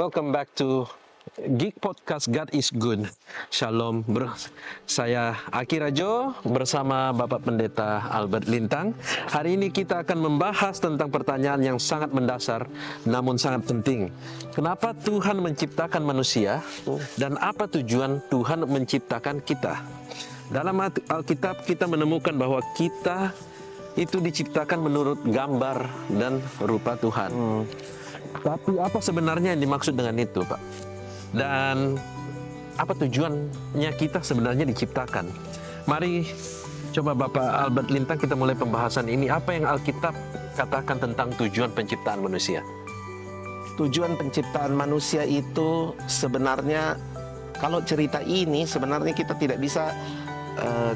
Welcome back to Geek Podcast God is Good. Shalom bro. Saya Aki Rajo bersama Bapak Pendeta Albert Lintang. Hari ini kita akan membahas tentang pertanyaan yang sangat mendasar namun sangat penting. Kenapa Tuhan menciptakan manusia dan apa tujuan Tuhan menciptakan kita? Dalam Alkitab kita menemukan bahwa kita itu diciptakan menurut gambar dan rupa Tuhan. Tapi apa sebenarnya yang dimaksud dengan itu, Pak? Dan apa tujuannya kita sebenarnya diciptakan? Mari coba Bapak Albert Lintang kita mulai pembahasan ini. Apa yang Alkitab katakan tentang tujuan penciptaan manusia? Tujuan penciptaan manusia itu sebenarnya, kalau cerita ini sebenarnya kita tidak bisa,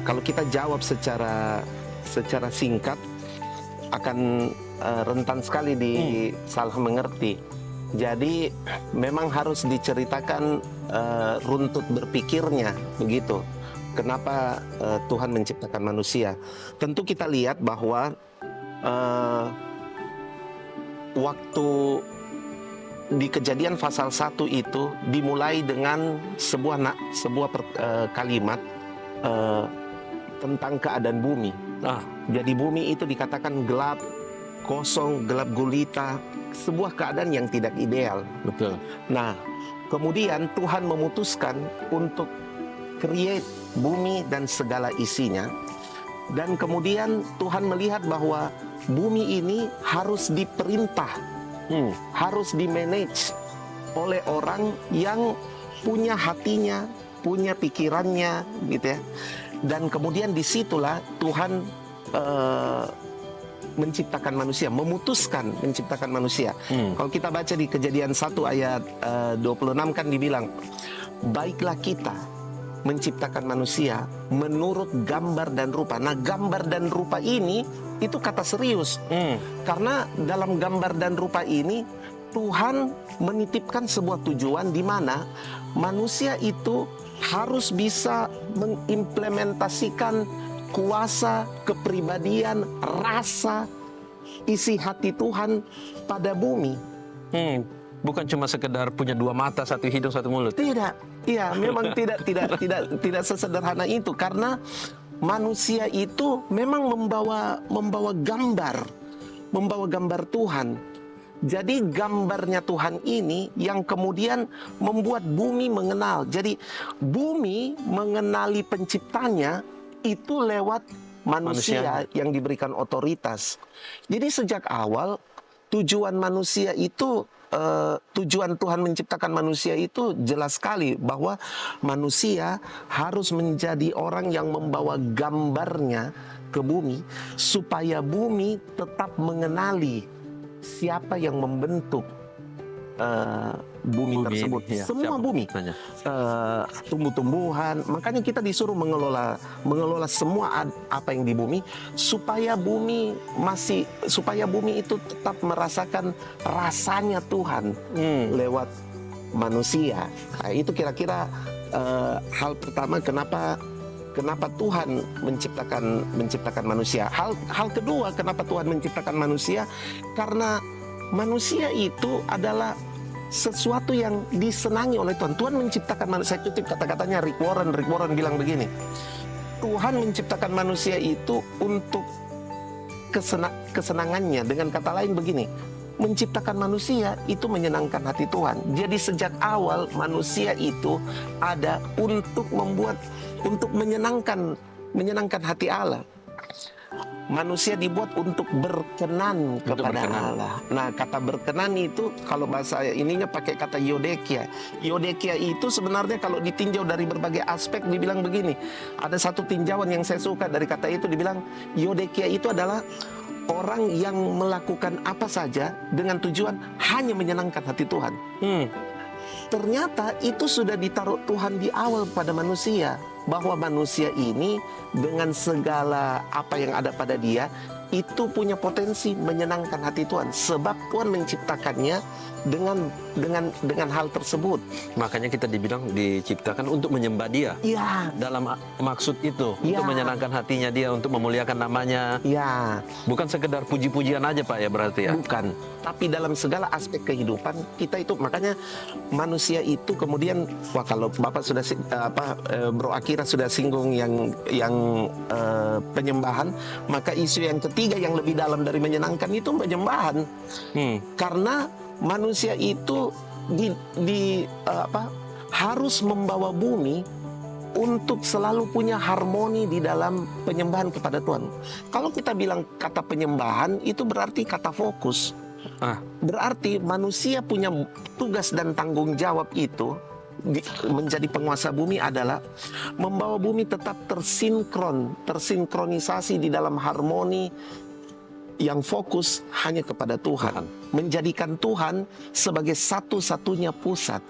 kalau kita jawab secara singkat akan rentan sekali salah mengerti. Jadi memang harus diceritakan runtut berpikirnya begitu. Kenapa Tuhan menciptakan manusia? Tentu kita lihat bahwa waktu di Kejadian pasal 1 itu dimulai dengan sebuah kalimat tentang keadaan bumi. Jadi bumi itu dikatakan gelap, kosong, gelap gulita, sebuah keadaan yang tidak ideal. Betul. Nah, kemudian Tuhan memutuskan untuk create bumi dan segala isinya. Dan kemudian Tuhan melihat bahwa bumi ini harus diperintah, harus dimanage oleh orang yang punya hatinya, punya pikirannya, gitu ya. Dan kemudian disitulah Tuhan menciptakan manusia, memutuskan menciptakan manusia. Kalau kita baca di Kejadian 1 ayat 26 kan dibilang, baiklah kita menciptakan manusia menurut gambar dan rupa. Nah, gambar dan rupa ini itu kata serius. Karena dalam gambar dan rupa ini Tuhan menitipkan sebuah tujuan di mana manusia itu harus bisa mengimplementasikan kuasa, kepribadian, rasa, isi hati Tuhan pada bumi. Bukan cuma sekedar punya dua mata, satu hidung, satu mulut. Tidak. Iya, memang tidak sesederhana itu, karena manusia itu memang membawa gambar Tuhan. Jadi gambarnya Tuhan ini yang kemudian membuat bumi mengenal. Jadi bumi mengenali penciptanya itu lewat manusia yang diberikan otoritas. Jadi sejak awal tujuan manusia itu, tujuan Tuhan menciptakan manusia itu jelas sekali bahwa manusia harus menjadi orang yang membawa gambarnya ke bumi supaya bumi tetap mengenali siapa yang membentuk bumi tersebut. Ya, semua siapa? Bumi, tumbuh-tumbuhan. Makanya kita disuruh mengelola semua apa yang di bumi supaya bumi itu tetap merasakan rasanya Tuhan lewat manusia. Nah, itu kira-kira hal pertama kenapa Tuhan menciptakan manusia. Hal kedua kenapa Tuhan menciptakan manusia, karena manusia itu adalah sesuatu yang disenangi oleh Tuhan. Tuhan menciptakan manusia, saya kutip kata-katanya Rick Warren bilang begini, Tuhan menciptakan manusia itu untuk kesenangannya. Dengan kata lain begini, menciptakan manusia itu menyenangkan hati Tuhan. Jadi sejak awal manusia itu ada untuk menyenangkan hati Allah. Manusia dibuat untuk berkenan kepada Allah. Nah, kata berkenan itu kalau bahasa ininya pakai kata yodekia. Yodekia itu sebenarnya kalau ditinjau dari berbagai aspek dibilang begini. Ada satu tinjauan yang saya suka dari kata itu, dibilang yodekia itu adalah orang yang melakukan apa saja dengan tujuan hanya menyenangkan hati Tuhan. Ternyata itu sudah ditaruh Tuhan di awal pada manusia, bahwa manusia ini dengan segala apa yang ada pada dia itu punya potensi menyenangkan hati Tuhan, sebab Tuhan menciptakannya dengan hal tersebut. Makanya kita dibilang diciptakan untuk menyembah Dia. Ya, Dalam maksud itu, Ya. untuk menyenangkan hatinya Dia, untuk memuliakan namanya. ya, Bukan sekedar puji-pujian aja Pak ya berarti ya. bukan. Tapi dalam segala aspek kehidupan kita itu, makanya manusia itu kemudian, wah kalau Bapak sudah Bro Akira sudah singgung yang penyembahan, maka isu yang ketiga yang lebih dalam dari menyenangkan itu penyembahan. Karena manusia itu harus membawa bumi untuk selalu punya harmoni di dalam penyembahan kepada Tuhan. Kalau kita bilang kata penyembahan itu berarti kata fokus. Berarti manusia punya tugas dan tanggung jawab itu menjadi penguasa bumi adalah membawa bumi tetap tersinkronisasi di dalam harmoni yang fokus hanya kepada Tuhan, menjadikan Tuhan sebagai satu-satunya pusat.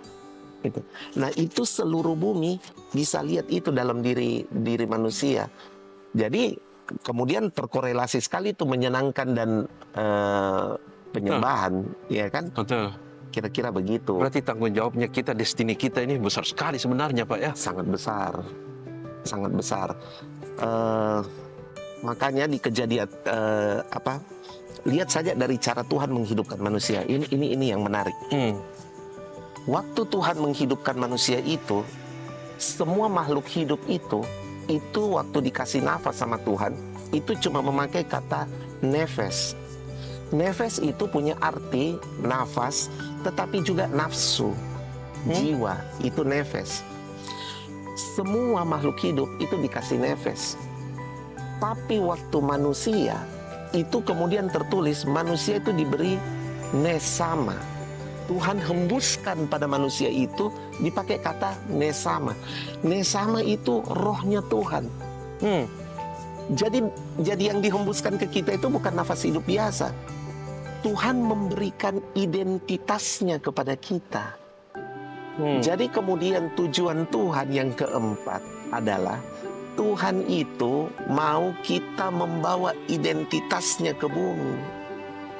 Gitu. Nah, itu seluruh bumi bisa lihat itu dalam diri manusia. Jadi kemudian terkorelasi sekali itu menyenangkan dan penyembahan, ya kan? Betul. Kira-kira begitu. Berarti tanggung jawabnya kita, destiny kita ini besar sekali sebenarnya Pak ya. Sangat besar, sangat besar. Makanya di Kejadian lihat saja dari cara Tuhan menghidupkan manusia. Ini yang menarik. Waktu Tuhan menghidupkan manusia itu, semua makhluk hidup itu waktu dikasih nafas sama Tuhan, itu cuma memakai kata nefes. Nefes itu punya arti nafas, tetapi juga nafsu, jiwa, itu nefes. Semua makhluk hidup itu dikasih nefes. Tapi waktu manusia, itu kemudian tertulis manusia itu diberi nesama. Tuhan hembuskan pada manusia itu dipakai kata nesama. Nesama itu rohnya Tuhan. Jadi yang dihembuskan ke kita itu bukan nafas hidup biasa. Tuhan memberikan identitasnya kepada kita. Jadi kemudian tujuan Tuhan yang keempat adalah Tuhan itu mau kita membawa identitasnya ke bumi.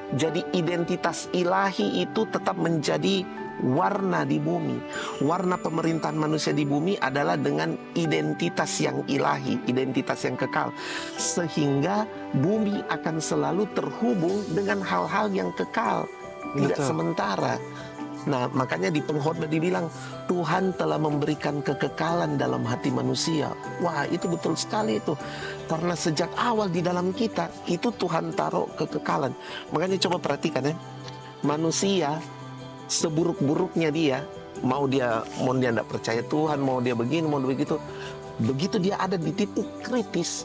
Jadi identitas ilahi itu tetap menjadi warna di bumi. Warna pemerintahan manusia di bumi adalah dengan identitas yang ilahi, identitas yang kekal. Sehingga bumi akan selalu terhubung dengan hal-hal yang kekal, tidak sementara. Nah, makanya di pengkhotbah dibilang Tuhan telah memberikan kekekalan dalam hati manusia. Wah, itu betul sekali itu. Karena sejak awal di dalam kita itu Tuhan taruh kekekalan. Makanya coba perhatikan ya. Manusia seburuk-buruknya dia, mau dia tidak percaya Tuhan, mau dia begini, mau dia begitu. Begitu dia ada di titik kritis,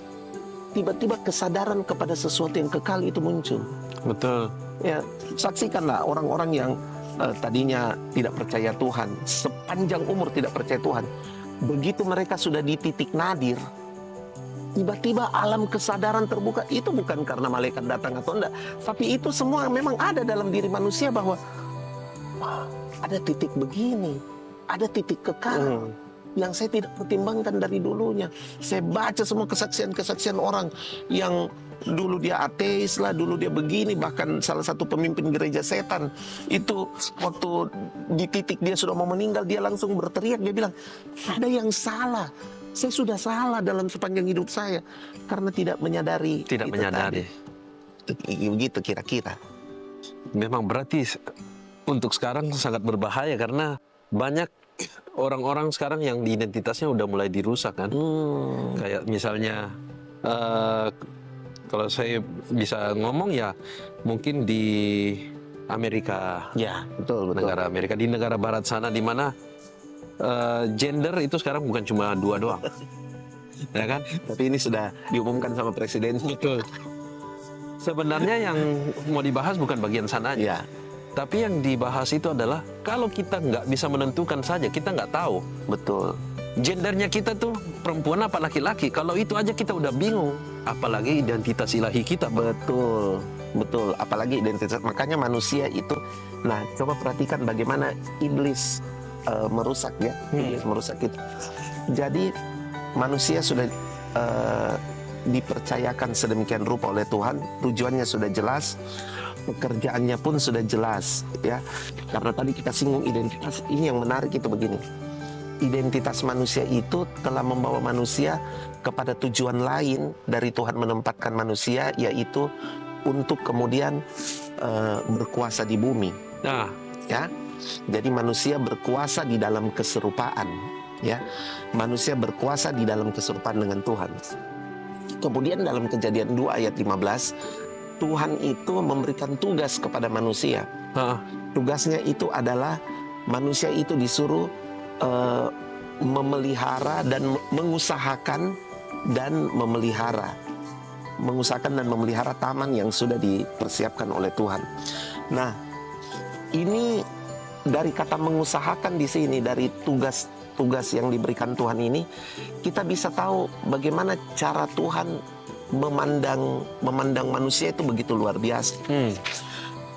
tiba-tiba kesadaran kepada sesuatu yang kekal itu muncul. Betul. Ya, saksikanlah orang-orang yang tadinya tidak percaya Tuhan, sepanjang umur tidak percaya Tuhan. Begitu mereka sudah di titik nadir, tiba-tiba alam kesadaran terbuka. Itu bukan karena malaikat datang atau enggak, tapi itu semua memang ada dalam diri manusia bahwa wah, ada titik begini, ada titik kekal yang saya tidak pertimbangkan dari dulunya. Saya baca semua kesaksian-kesaksian orang yang dulu dia ateis lah, dulu dia begini, bahkan salah satu pemimpin gereja setan itu waktu di titik dia sudah mau meninggal, dia langsung berteriak, dia bilang ada yang salah, saya sudah salah dalam sepanjang hidup saya karena tidak menyadari. Begitu kira-kira. Memang berarti untuk sekarang sangat berbahaya karena banyak orang-orang sekarang yang identitasnya udah mulai dirusak kan. Kayak misalnya kalau saya bisa ngomong ya mungkin di Amerika, Ya, betul. negara Amerika, di negara barat sana di mana gender itu sekarang bukan cuma 2 doang, ya kan? Tapi ini sudah diumumkan sama presiden. Betul. Sebenarnya yang mau dibahas bukan bagian sananya, Ya, tapi yang dibahas itu adalah kalau kita nggak bisa menentukan saja, kita nggak tahu betul. gendernya kita tuh perempuan apa laki-laki. Kalau itu aja kita udah bingung, apalagi identitas ilahi kita. Betul, betul. Apalagi identitas. Makanya manusia itu. Nah, coba perhatikan bagaimana iblis merusak ya. Iblis merusak itu. Jadi manusia sudah dipercayakan sedemikian rupa oleh Tuhan, tujuannya sudah jelas, pekerjaannya pun sudah jelas, ya. Karena tadi kita singgung identitas, ini yang menarik itu begini. Identitas manusia itu telah membawa manusia kepada tujuan lain dari Tuhan menempatkan manusia, yaitu untuk kemudian berkuasa di bumi, Nah, ya. Jadi manusia berkuasa di dalam keserupaan, ya. Manusia berkuasa di dalam keserupaan dengan Tuhan. Kemudian dalam Kejadian 2 ayat 15, Tuhan itu memberikan tugas kepada manusia. Tugasnya itu adalah manusia itu disuruh memelihara dan mengusahakan dan memelihara taman yang sudah dipersiapkan oleh Tuhan. Nah, ini dari kata mengusahakan di sini, dari tugas yang diberikan Tuhan ini, kita bisa tahu bagaimana cara Tuhan memandang manusia itu begitu luar biasa.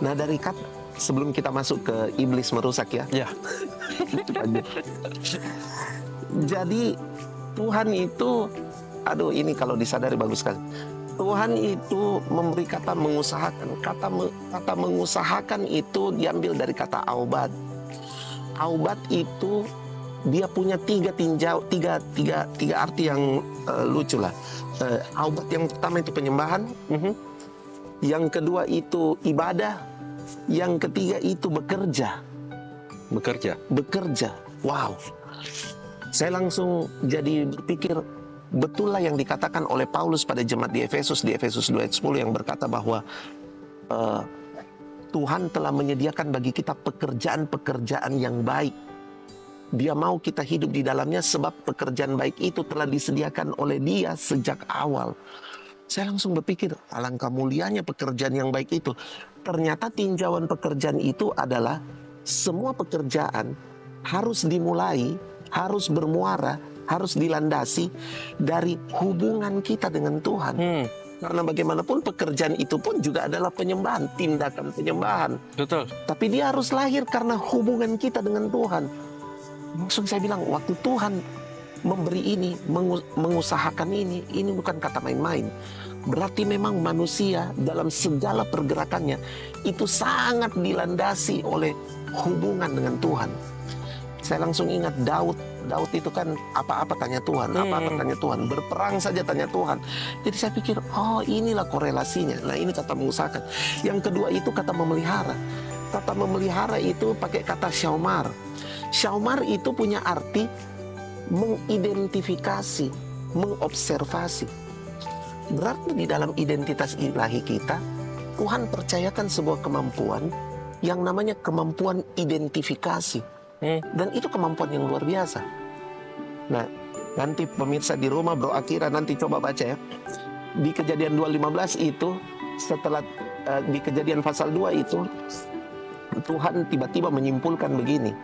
Nah, dari kata sebelum kita masuk ke iblis merusak, ya. ya. Jadi Tuhan itu, aduh, ini kalau disadari bagus sekali. Tuhan itu memberi kata mengusahakan. Kata mengusahakan itu diambil dari kata aubat. Aubat itu dia punya tiga arti yang lucu lah. Aubat yang pertama itu penyembahan, yang kedua itu ibadah, yang ketiga itu bekerja. Wow. Saya langsung jadi berpikir, betul lah yang dikatakan oleh Paulus pada jemaat di Efesus 2 ayat 10 yang berkata bahwa Tuhan telah menyediakan bagi kita pekerjaan-pekerjaan yang baik. Dia mau kita hidup di dalamnya sebab pekerjaan baik itu telah disediakan oleh Dia sejak awal. Saya langsung berpikir, alangkah mulianya pekerjaan yang baik itu. Ternyata tinjauan pekerjaan itu adalah semua pekerjaan harus dimulai, harus bermuara, harus dilandasi dari hubungan kita dengan Tuhan. Karena bagaimanapun pekerjaan itu pun juga adalah penyembahan, tindakan penyembahan. Betul. Tapi dia harus lahir karena hubungan kita dengan Tuhan. Maksud saya bilang, waktu Tuhan memberi ini, mengusahakan ini bukan kata main-main. Berarti memang manusia dalam segala pergerakannya itu sangat dilandasi oleh hubungan dengan Tuhan. Saya langsung ingat Daud itu kan apa-apa tanya Tuhan, apa-apa tanya Tuhan, berperang saja tanya Tuhan. Jadi saya pikir, oh inilah korelasinya. Nah, ini kata mengusahakan. Yang kedua itu kata memelihara. Kata memelihara itu pakai kata syaumar. Syaumar itu punya arti mengidentifikasi, mengobservasi. Berarti di dalam identitas ilahi kita, Tuhan percayakan sebuah kemampuan yang namanya kemampuan identifikasi. Dan itu kemampuan yang luar biasa. Nah, nanti pemirsa di rumah, Bro Akira nanti coba baca ya. Di Kejadian 2:15 itu, setelah di Kejadian pasal 2 itu, Tuhan tiba-tiba menyimpulkan begini.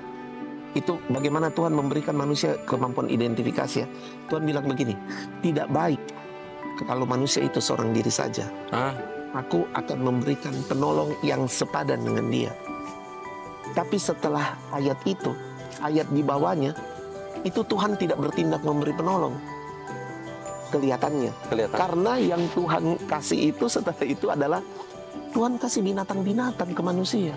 Itu bagaimana Tuhan memberikan manusia kemampuan identifikasi, ya. Tuhan bilang begini, tidak baik kalau manusia itu seorang diri saja. Aku akan memberikan penolong yang sepadan dengan dia. Tapi setelah ayat itu, ayat di bawahnya, itu Tuhan tidak bertindak memberi penolong. Kelihatannya. Karena yang Tuhan kasih itu setelah itu adalah Tuhan kasih binatang-binatang ke manusia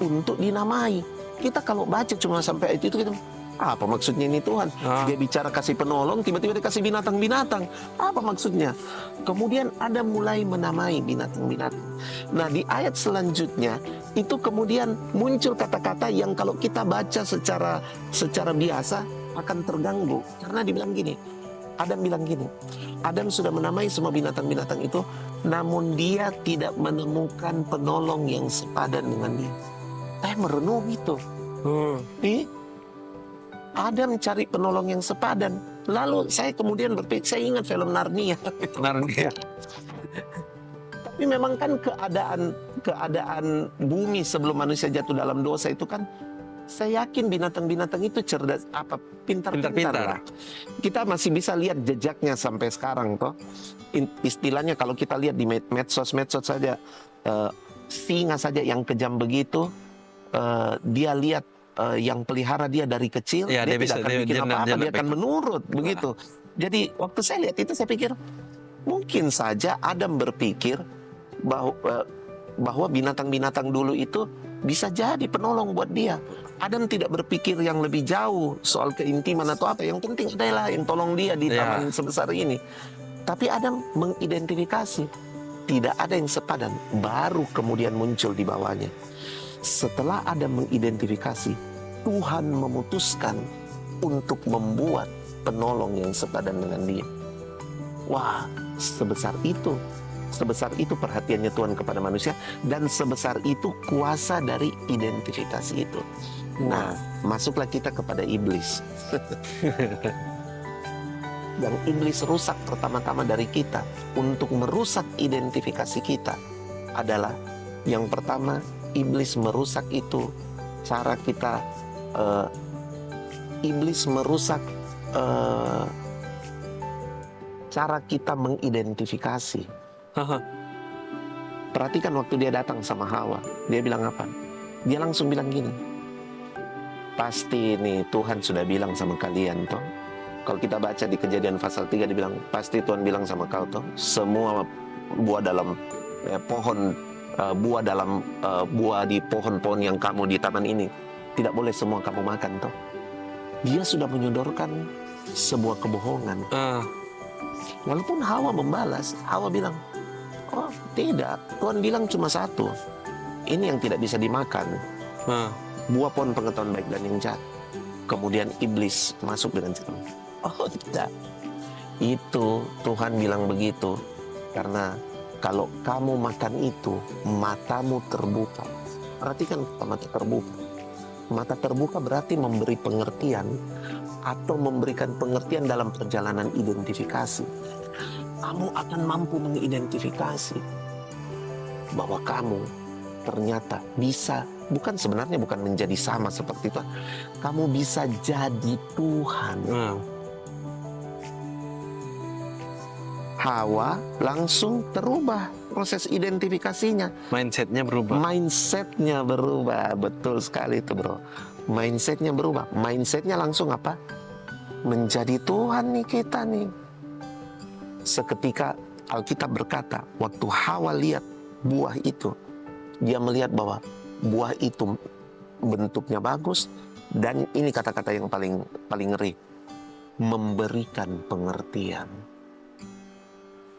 untuk dinamai. Kita kalau baca cuma sampai ayat itu, kita, apa maksudnya ini Tuhan? Dia bicara kasih penolong, tiba-tiba dia kasih binatang-binatang. Apa maksudnya? Kemudian ada mulai menamai binatang-binatang. Nah, di ayat selanjutnya itu kemudian muncul kata-kata yang kalau kita baca secara biasa akan terganggu. Karena dibilang gini, Adam bilang gini, Adam sudah menamai semua binatang-binatang itu, namun dia tidak menemukan penolong yang sepadan dengan dia. Saya merenung itu. Adam cari penolong yang sepadan. Lalu saya kemudian berpikir, saya ingat film Narnia. Tapi memang kan keadaan bumi sebelum manusia jatuh dalam dosa itu kan, saya yakin binatang-binatang itu cerdas, pintar-pintar lah. Kita masih bisa lihat jejaknya sampai sekarang toh. Istilahnya kalau kita lihat di medsos saja, singa saja yang kejam begitu, dia lihat yang pelihara dia dari kecil, dia tidak akan bikin apa-apa, dia akan menurut begitu. Jadi waktu saya lihat itu saya pikir, Mungkin saja Adam berpikir bahwa binatang-binatang dulu itu bisa jadi penolong buat dia. Adam tidak berpikir yang lebih jauh soal keintiman atau apa. Yang penting adalah yang tolong dia di taman sebesar ini. Tapi Adam mengidentifikasi tidak ada yang sepadan. Baru kemudian muncul di bawahnya. Setelah Adam mengidentifikasi, Tuhan memutuskan untuk membuat penolong yang sepadan dengan dia. Wah, sebesar itu perhatiannya Tuhan kepada manusia, dan sebesar itu kuasa dari identifikasi itu. Nah, masuklah kita kepada iblis. Yang iblis rusak pertama-tama dari kita untuk merusak identifikasi kita adalah yang pertama, iblis merusak itu cara kita, iblis merusak cara kita mengidentifikasi. Perhatikan waktu dia datang sama Hawa, dia bilang apa? Dia langsung bilang gini, pasti nih Tuhan sudah bilang sama kalian toh. Kalau kita baca di Kejadian pasal 3, dia bilang, pasti Tuhan bilang sama kau toh, semua buah dalam buah di pohon-pohon yang kamu di taman ini tidak boleh semua kamu makan toh. Dia sudah menyodorkan sebuah kebohongan. Walaupun Hawa membalas, Hawa bilang, oh tidak, Tuhan bilang cuma satu, ini yang tidak bisa dimakan, buah pohon pengetahuan baik dan yang jahat. Kemudian iblis masuk dengan cara, oh tidak, itu Tuhan bilang begitu karena kalau kamu makan itu matamu terbuka. Perhatikan mata terbuka. Mata terbuka berarti memberi pengertian atau memberikan pengertian dalam perjalanan identifikasi. Kamu akan mampu mengidentifikasi bahwa kamu ternyata bisa, sebenarnya bukan menjadi sama seperti Tuhan. Kamu bisa jadi Tuhan. Hawa langsung terubah proses identifikasinya. Mindsetnya berubah. Mindsetnya berubah, betul sekali itu bro. Mindsetnya berubah. Mindsetnya langsung apa? Menjadi Tuhan nih kita nih. Seketika Alkitab berkata, waktu Hawa lihat buah itu, dia melihat bahwa buah itu bentuknya bagus, dan ini kata-kata yang paling ngeri, memberikan pengertian.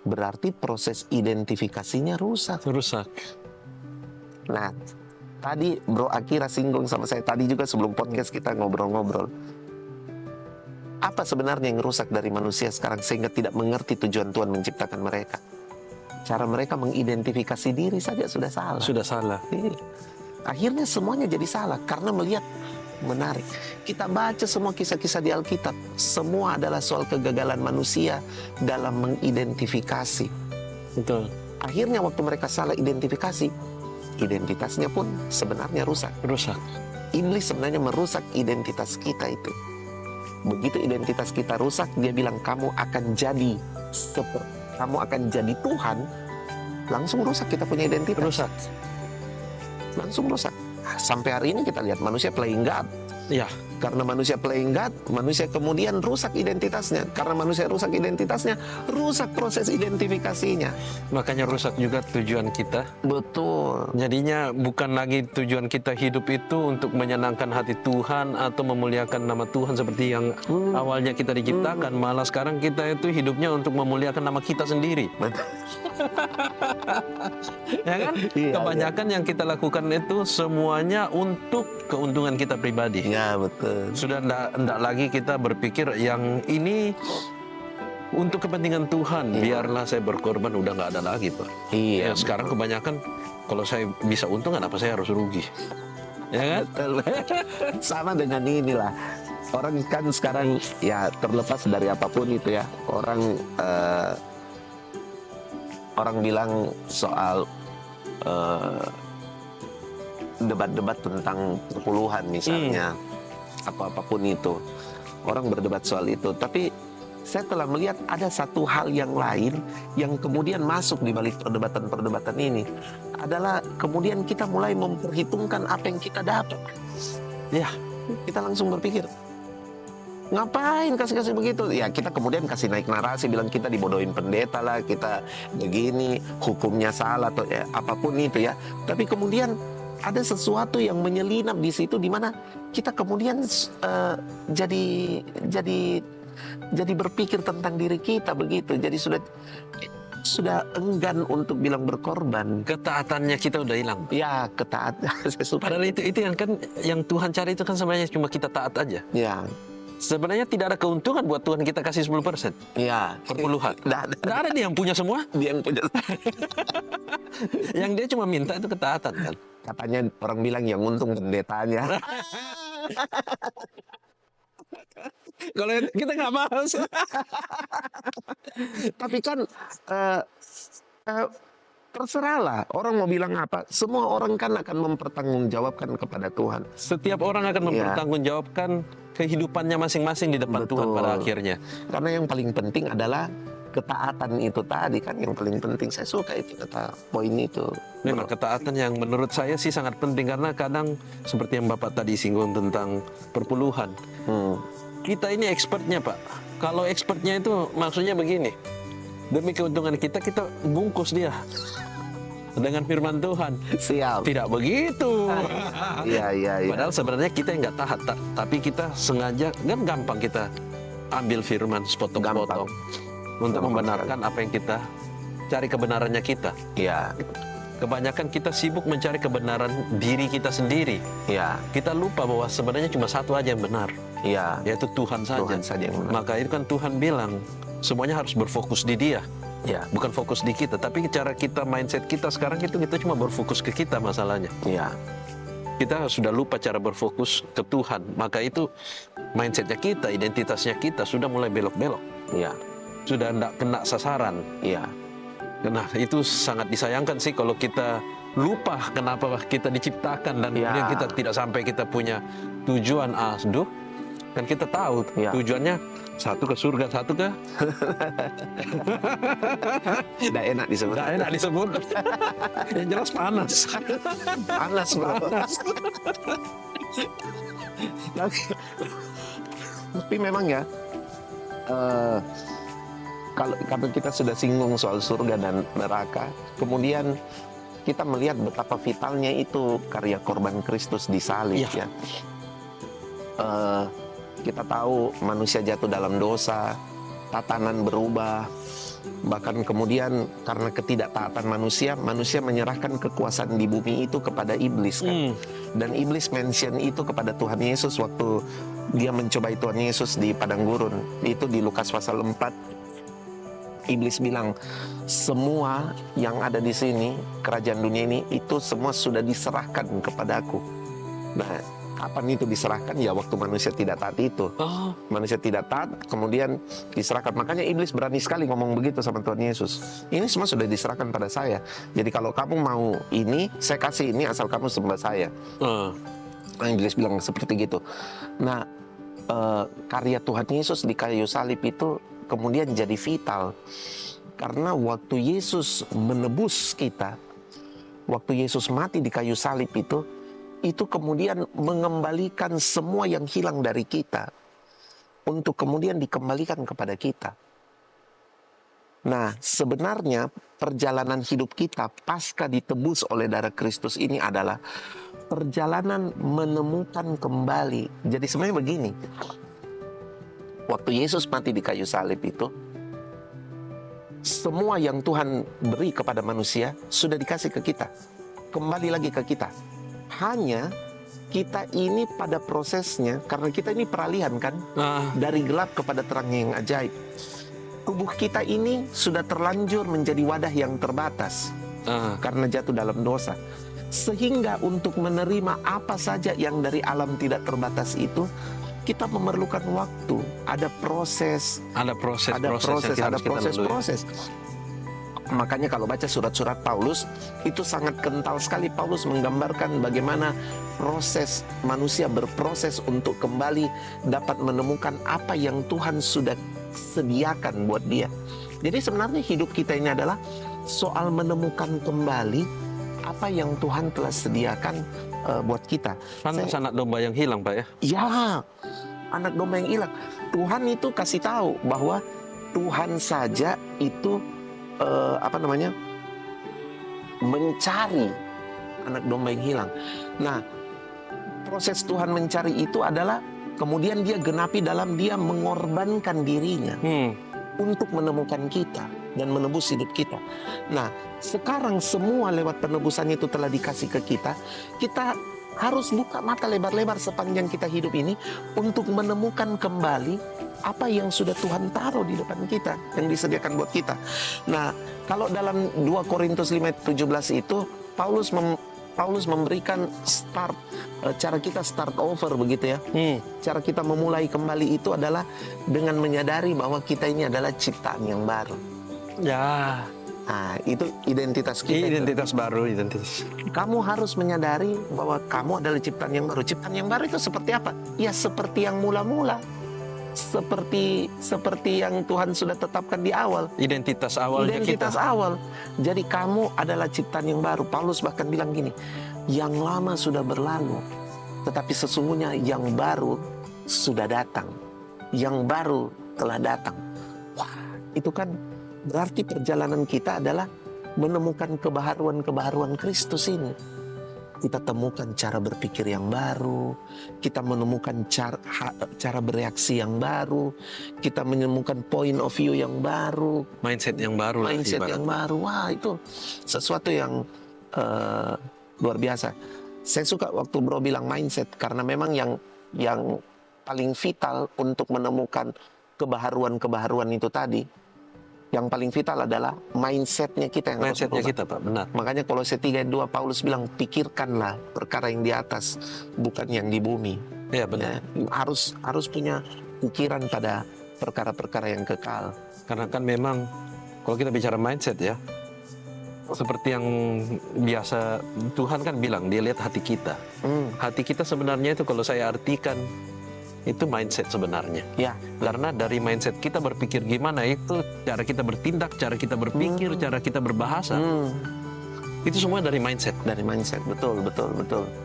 Berarti proses identifikasinya rusak. Nah, tadi Bro Akira singgung sama saya, tadi juga sebelum podcast kita ngobrol-ngobrol. Apa sebenarnya yang rusak dari manusia sekarang sehingga tidak mengerti tujuan Tuhan menciptakan mereka? Cara mereka mengidentifikasi diri saja sudah salah. Akhirnya semuanya jadi salah karena melihat menarik. Kita baca semua kisah-kisah di Alkitab, semua adalah soal kegagalan manusia dalam mengidentifikasi. Betul. Akhirnya waktu mereka salah identifikasi, identitasnya pun sebenarnya rusak. Iblis sebenarnya merusak identitas kita itu. Begitu identitas kita rusak, dia bilang kamu akan jadi Tuhan, langsung rusak kita punya identitas. Langsung rusak. Sampai hari ini kita lihat manusia playing God. Ya. Karena manusia playing God, manusia kemudian rusak identitasnya. Karena manusia rusak identitasnya, rusak proses identifikasinya. Makanya rusak juga tujuan kita. Betul. Jadinya bukan lagi tujuan kita hidup itu untuk menyenangkan hati Tuhan atau memuliakan nama Tuhan seperti yang awalnya kita diciptakan. Malah sekarang kita itu hidupnya untuk memuliakan nama kita sendiri. Ya kan? Kebanyakan yang kita lakukan itu semuanya untuk keuntungan kita pribadi. Ya betul. Sudah enggak lagi kita berpikir yang ini untuk kepentingan Tuhan. Biarlah saya berkorban, udah nggak ada lagi Pak. Iya. Ya, sekarang kebanyakan kalau saya bisa untung, kenapa saya harus rugi? Ya kan? Sama dengan inilah. Orang kan sekarang ya terlepas dari apapun itu ya. Orang bilang soal debat-debat tentang perpuluhan misalnya, apapun itu, orang berdebat soal itu. Tapi saya telah melihat ada satu hal yang lain yang kemudian masuk di balik perdebatan-perdebatan ini, adalah kemudian kita mulai memperhitungkan apa yang kita dapat. Ya, kita langsung berpikir, Ngapain kasih-kasih begitu? Ya kita kemudian kasih naik narasi, bilang kita dibodohin pendeta lah, kita begini, hukumnya salah atau ya, apapun itu ya. Tapi kemudian ada sesuatu yang menyelinap di situ, di mana kita kemudian jadi berpikir tentang diri kita begitu. Jadi sudah enggan untuk bilang berkorban. Ketaatannya kita udah hilang. Ya ketaatan. Padahal itu yang kan yang Tuhan cari itu kan sebenarnya cuma kita taat aja. Ya, Sebenarnya tidak ada keuntungan buat Tuhan kita kasih 10%. ya. Perpuluhan. Nggak ada dia yang punya semua. Dia yang punya. Yang dia cuma minta itu ketaatan kan. Katanya orang bilang yang untung pendetanya. Kalau kita nggak bahas. Tapi kan terserahlah orang mau bilang apa. Semua orang kan akan mempertanggungjawabkan kepada Tuhan. Setiap orang akan mempertanggungjawabkan kehidupannya masing-masing di depan Betul. Tuhan pada akhirnya. Karena yang paling penting adalah ketaatan itu tadi kan yang paling penting. Saya suka itu kata poin itu. Memang ketaatan yang menurut saya sih sangat penting, karena kadang seperti yang Bapak tadi singgung tentang perpuluhan. Kita ini expertnya Pak. Kalau expertnya itu maksudnya begini. Demi keuntungan kita bungkus dia dengan firman Tuhan. Siap. Tidak begitu. Iya. Padahal sebenarnya kita yang nggak taat, tapi kita sengaja, kan gampang kita ambil firman sepotong-potong untuk membenarkan apa yang kita cari kebenarannya kita. Iya. Kebanyakan kita sibuk mencari kebenaran diri kita sendiri. Iya. Kita lupa bahwa sebenarnya cuma satu aja yang benar, Iya. yaitu Tuhan saja. Tuhan saja yang benar. Maka itu kan Tuhan bilang semuanya harus berfokus di Dia, Iya. bukan fokus di kita. Tapi cara kita, mindset kita sekarang itu kita cuma berfokus ke kita masalahnya. Iya. Kita sudah lupa cara berfokus ke Tuhan. Maka itu mindsetnya kita, identitasnya kita sudah mulai belok-belok. Iya. Sudah tidak kena sasaran. Iya. Nah itu sangat disayangkan sih kalau kita lupa kenapa kita diciptakan dan kemudian kita tidak sampai kita punya tujuan. Aduh, kan kita tahu tujuannya satu ke surga, satu ke Tidak enak disebut. nggak enak disebut. Yang jelas panas. Panas, bro. Tapi memang ya, kalau kita sudah singgung soal surga dan neraka, kemudian kita melihat betapa vitalnya itu karya korban Kristus di salib ya. Kita tahu manusia jatuh dalam dosa, tatanan berubah, bahkan kemudian karena ketidaktaatan manusia menyerahkan kekuasaan di bumi itu kepada iblis kan. Dan iblis mention itu kepada Tuhan Yesus waktu dia mencobai Tuhan Yesus di padang gurun. Itu di Lukas pasal 4. Iblis bilang, semua yang ada di sini, kerajaan dunia ini, itu semua sudah diserahkan kepadaku. Nah, kapan itu diserahkan? Ya waktu manusia tidak taat itu. Manusia tidak taat, kemudian diserahkan. Makanya iblis berani sekali ngomong begitu sama Tuhan Yesus. Ini semua sudah diserahkan pada saya. Jadi kalau kamu mau ini, saya kasih ini asal kamu sembah saya. Nah, iblis bilang seperti gitu. Nah, karya Tuhan Yesus di kayu salib itu kemudian jadi vital. Karena waktu Yesus menebus kita, waktu Yesus mati di kayu salib itu kemudian mengembalikan semua yang hilang dari kita untuk kemudian dikembalikan kepada kita. Nah, sebenarnya perjalanan hidup kita pasca ditebus oleh darah Kristus ini adalah perjalanan menemukan kembali. Jadi sebenarnya begini, waktu Yesus mati di kayu salib itu, semua yang Tuhan beri kepada manusia sudah dikasih ke kita, kembali lagi ke kita. Hanya kita ini pada prosesnya, karena kita ini peralihan kan, dari gelap kepada terang yang ajaib. Tubuh kita ini sudah terlanjur menjadi wadah yang terbatas karena jatuh dalam dosa. Sehingga untuk menerima apa saja yang dari alam tidak terbatas itu, kita memerlukan waktu, ada proses. Ada proses. Makanya kalau baca surat-surat Paulus, itu sangat kental sekali. Paulus menggambarkan bagaimana proses manusia berproses untuk kembali dapat menemukan apa yang Tuhan sudah sediakan buat dia. Jadi sebenarnya hidup kita ini adalah soal menemukan kembali apa yang Tuhan telah sediakan buat kita. Kan anak domba yang hilang, Pak ya? Ya, anak domba yang hilang. Tuhan itu kasih tahu bahwa Tuhan saja itu mencari anak domba yang hilang. Nah, proses Tuhan mencari itu adalah kemudian dia genapi dalam dia mengorbankan dirinya untuk menemukan kita dan menebus hidup kita. Nah, sekarang semua lewat penebusan itu telah dikasih ke kita. Kita harus buka mata lebar-lebar sepanjang kita hidup ini untuk menemukan kembali apa yang sudah Tuhan taruh di depan kita, yang disediakan buat kita. Nah, kalau dalam 2 Korintus 5:17 itu Paulus memberikan start, cara kita start over begitu ya. Cara kita memulai kembali itu adalah dengan menyadari bahwa kita ini adalah ciptaan yang baru. Ya, Nah, itu identitas kita. identitas baru, identitas. Kamu harus menyadari bahwa kamu adalah ciptaan yang baru. Ciptaan yang baru itu seperti apa? Ya seperti yang mula-mula. Seperti yang Tuhan sudah tetapkan di awal. Identitas awalnya Identitas kita. awal. Jadi kamu adalah ciptaan yang baru. Paulus bahkan bilang gini, yang lama sudah berlalu, tetapi sesungguhnya yang baru sudah datang. Yang baru telah datang. Wah, itu kan berarti perjalanan kita adalah menemukan kebaharuan-kebaharuan Kristus ini. Kita temukan cara berpikir yang baru, kita menemukan cara bereaksi yang baru, kita menemukan point of view yang baru, Mindset yang baru. lah, mindset ibarat. yang baru. Wah, itu sesuatu yang luar biasa. Saya suka waktu bro bilang mindset, karena memang yang paling vital untuk menemukan kebaharuan-kebaharuan itu tadi, yang paling vital adalah mindsetnya kita yang harus Mindsetnya berubah. kita, Pak, benar. Makanya Kolose 3:2 Paulus bilang, pikirkanlah perkara yang di atas, bukan yang di bumi. Ya, benar. Ya, harus punya pikiran pada perkara-perkara yang kekal. Karena kan memang kalau kita bicara mindset ya, seperti yang biasa Tuhan kan bilang, dia lihat hati kita. Hati kita sebenarnya itu kalau saya artikan, itu mindset sebenarnya. Ya, Karena dari mindset kita berpikir gimana, itu cara kita bertindak, cara kita berpikir, cara kita berbahasa, itu semua dari mindset. dari mindset, betul.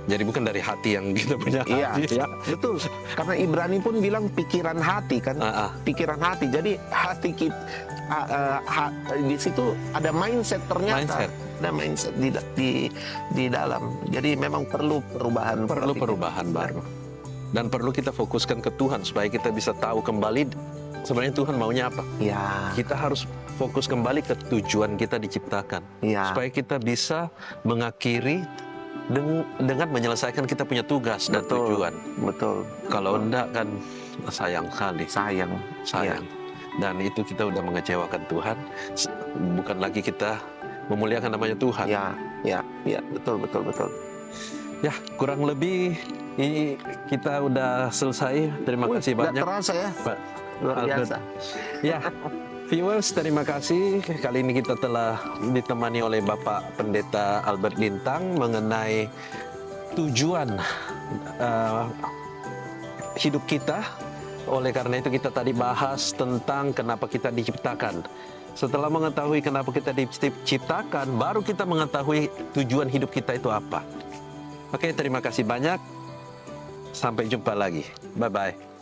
Jadi bukan dari hati yang kita punya hati. Iya, betul. Karena Ibrani pun bilang pikiran hati kan, pikiran hati. Jadi hati kita di situ ada mindset ternyata. Mindset. Ada mindset di dalam. Jadi memang perlu perubahan. Perlu perubahan baru. Dan perlu kita fokuskan ke Tuhan supaya kita bisa tahu kembali sebenarnya Tuhan maunya apa. Ya, Kita harus fokus kembali ke tujuan kita diciptakan. ya. Supaya kita bisa mengakhiri dengan menyelesaikan kita punya tugas dan tujuan. Betul. Kalau enggak kan sayang sekali. Sayang. Dan itu kita udah mengecewakan Tuhan. Bukan lagi kita memuliakan namanya Tuhan. Ya, betul. Ya, kurang lebih ini kita udah selesai. Terima kasih Nggak banyak, terasa ya, Pak luar Albert. biasa. Ya, viewers, terima kasih. Kali ini kita telah ditemani oleh Bapak Pendeta Albert Lintang mengenai tujuan hidup kita. Oleh karena itu kita tadi bahas tentang kenapa kita diciptakan. Setelah mengetahui kenapa kita diciptakan, baru kita mengetahui tujuan hidup kita itu apa. Oke, terima kasih banyak. Sampai jumpa lagi. Bye-bye.